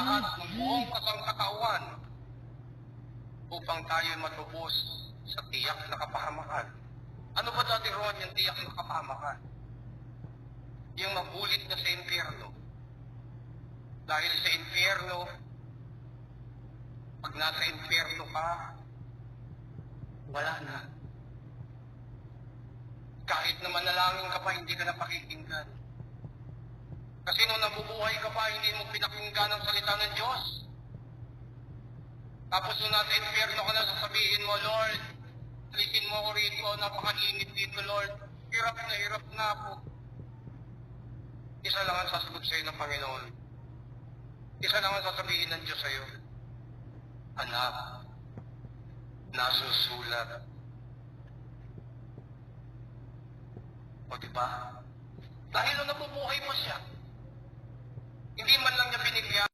lahat ng buong kasangkatawan upang tayo matubos sa tiyak na kapahamakan. Ano ba dati roon yung tiyak na kapahamakan? Yung mabulit na sa impyerno. Dahil sa impyerno, pag nasa impyerno ka, wala na. Kahit na manalangin ka pa, hindi ka na pakikinggan. Kasi nung nabubuhay ka pa, hindi mo pinakinggan ang salita ng Diyos. Tapos nung nasa impyerno ka na, sasabihin mo, Lord, alisin mo ko rito, napakainit dito, Lord. Hirap na ako. Isa lang ang sasagot sa'yo ng Panginoon. Isa lang ang sasabihin ng Diyos sa'yo. Anak, nasusulat. O diba? Dahil nung nabubuhay mo siya, hindi man lang niya binigyan